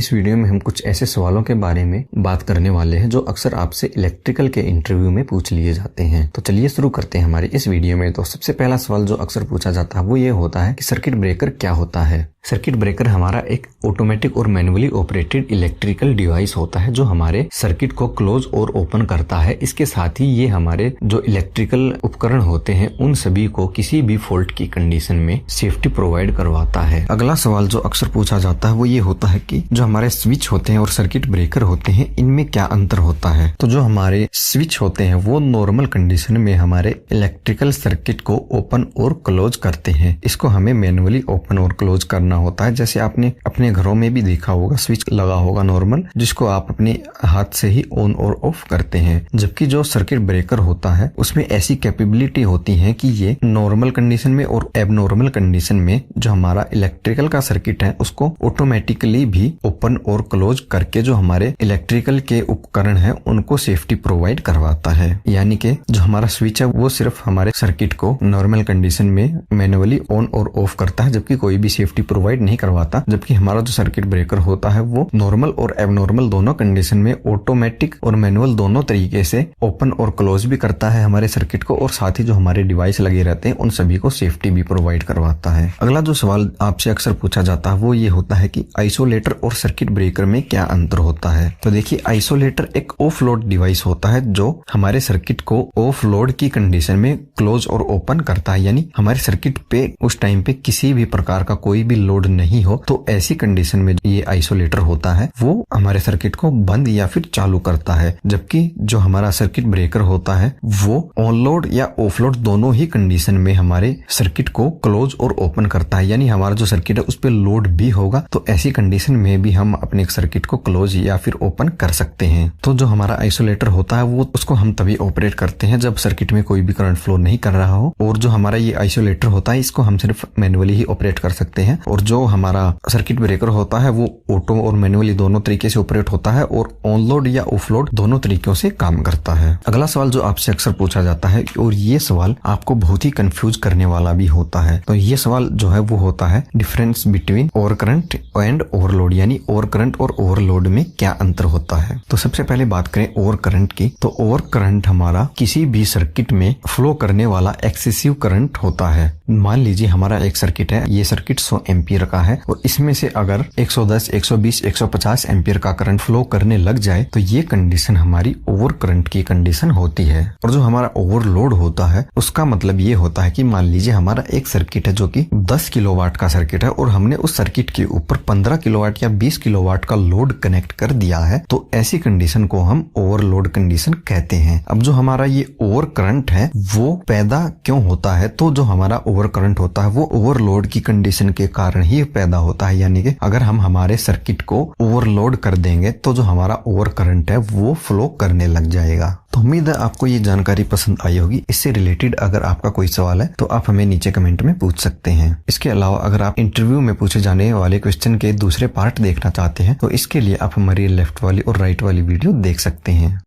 इस वीडियो में हम कुछ ऐसे सवालों के बारे में बात करने वाले हैं जो अक्सर आपसे इलेक्ट्रिकल के इंटरव्यू में पूछ लिए जाते हैं। तो चलिए शुरू करते हैं हमारे इस वीडियो में। तो सबसे पहला सवाल जो अक्सर पूछा जाता है वो ये होता है कि सर्किट ब्रेकर क्या होता है। सर्किट ब्रेकर हमारा एक ऑटोमेटिक और मैनुअली ऑपरेटेड इलेक्ट्रिकल डिवाइस होता है जो हमारे सर्किट को क्लोज और ओपन करता है। इसके साथ ही ये हमारे जो इलेक्ट्रिकल उपकरण होते हैं उन सभी को किसी भी फॉल्ट की कंडीशन में सेफ्टी प्रोवाइड करवाता है। अगला सवाल जो अक्सर पूछा जाता है वो ये होता है कि जो हमारे स्विच होते हैं और सर्किट ब्रेकर होते हैं इनमें क्या अंतर होता है। तो जो हमारे स्विच होते हैं वो नॉर्मल कंडीशन में हमारे इलेक्ट्रिकल सर्किट को ओपन और क्लोज करते हैं। इसको हमें मैनुअली ओपन और क्लोज करना होता है। जैसे आपने अपने घरों में भी देखा होगा स्विच लगा होगा नॉर्मल, जिसको आप अपने हाथ से ही ऑन और ऑफ करते हैं। जबकि जो सर्किट ब्रेकर होता है उसमें ऐसी कैपेबिलिटी होती है कि ये नॉर्मल कंडीशन में और एबनॉर्मल कंडीशन में जो हमारा इलेक्ट्रिकल का सर्किट है उसको ऑटोमेटिकली भी ओपन और क्लोज करके जो हमारे इलेक्ट्रिकल के उपकरण है उनको सेफ्टी प्रोवाइड करवाता है। यानी कि जो हमारा स्विच है वो सिर्फ हमारे सर्किट को नॉर्मल कंडीशन में मैनुअली ऑन और ऑफ करता है, जबकि कोई भी सेफ्टी प्रोवाइड नहीं करवाता। जबकि हमारा जो सर्किट ब्रेकर होता है वो नॉर्मल और एबनॉर्मल दोनों कंडीशन में ऑटोमेटिक और मैनुअल दोनों तरीके से ओपन और क्लोज भी करता है हमारे सर्किट को, और साथ ही जो हमारे डिवाइस लगे रहते हैं उन सभी को सेफ्टी भी प्रोवाइड करवाता है। अगला जो सवाल आपसे अक्सर पूछा जाता है वो ये होता है कि आइसोलेटर और सर्किट ब्रेकर में क्या अंतर होता है। तो देखिए, आइसोलेटर एक ऑफ लोड डिवाइस होता है जो हमारे सर्किट को ऑफ लोड की कंडीशन में क्लोज और ओपन करता है। यानी हमारे सर्किट पे उस टाइम पे किसी भी प्रकार का कोई भी लोड नहीं हो तो ऐसी कंडीशन में ये आइसोलेटर होता है वो हमारे सर्किट को बंद या फिर चालू करता है। जबकि जो हमारा सर्किट ब्रेकर होता है वो ऑन लोड या ऑफ लोड दोनों ही कंडीशन में हमारे सर्किट को क्लोज और ओपन करता है। यानी हमारा जो सर्किट है उस पर लोड भी होगा तो ऐसी कंडीशन में भी हम अपने सर्किट को क्लोज या फिर ओपन कर सकते हैं। तो जो हमारा आइसोलेटर होता है वो उसको हम तभी ऑपरेट करते हैं जब सर्किट में कोई भी करंट फ्लो नहीं कर रहा हो। और जो हमारा ये आइसोलेटर होता है इसको हम सिर्फ मैनुअली ही ऑपरेट कर सकते हैं। और जो हमारा सर्किट ब्रेकर होता है वो ऑटो और मैनुअली दोनों तरीके से ऑपरेट होता है और ऑन लोड या ऑफ लोड दोनों तरीकों से काम करता है। अगला सवाल जो आपसे अक्सर पूछा जाता है और ये सवाल आपको बहुत ही कंफ्यूज करने वाला भी होता है। तो ये सवाल जो है वो होता है difference between over current and overload, यानी ओवर करंट और ओवरलोड में क्या अंतर होता है। तो सबसे पहले बात करें ओवर करंट की, तो ओवर करंट हमारा किसी भी सर्किट में फ्लो करने वाला एक्सेसिव करंट होता है। मान लीजिए हमारा एक सर्किट है, ये सर्किट 100 एम्पियर का है और इसमें से अगर 110, 120, 150 एम्पियर का करंट फ्लो करने लग जाए तो ये कंडीशन हमारी ओवर करंट की कंडीशन होती है। और जो हमारा ओवरलोड होता है उसका मतलब ये होता है कि मान लीजिए हमारा एक सर्किट है जो कि 10 किलोवाट का सर्किट है और हमने उस सर्किट के ऊपर 15 किलोवाट या 20 किलोवाट का लोड कनेक्ट कर दिया है, तो ऐसी कंडीशन को हम ओवरलोड कंडीशन कहते हैं। अब जो हमारा ये ओवर करंट है वो पैदा क्यों होता है, तो जो हमारा ओवर करंट होता है वो ओवरलोड की कंडीशन के कारण ही पैदा होता है। यानी कि अगर हम हमारे सर्किट को ओवरलोड कर देंगे तो जो हमारा ओवर करंट है वो फ्लो करने लग जाएगा। तो उम्मीद है आपको ये जानकारी पसंद आई होगी। इससे रिलेटेड अगर आपका कोई सवाल है तो आप हमें नीचे कमेंट में पूछ सकते हैं। इसके अलावा अगर आप इंटरव्यू में पूछे जाने वाले क्वेश्चन के दूसरे पार्ट देखना चाहते हैं तो इसके लिए आप हमारी लेफ्ट वाली और राइट वाली वीडियो देख सकते हैं।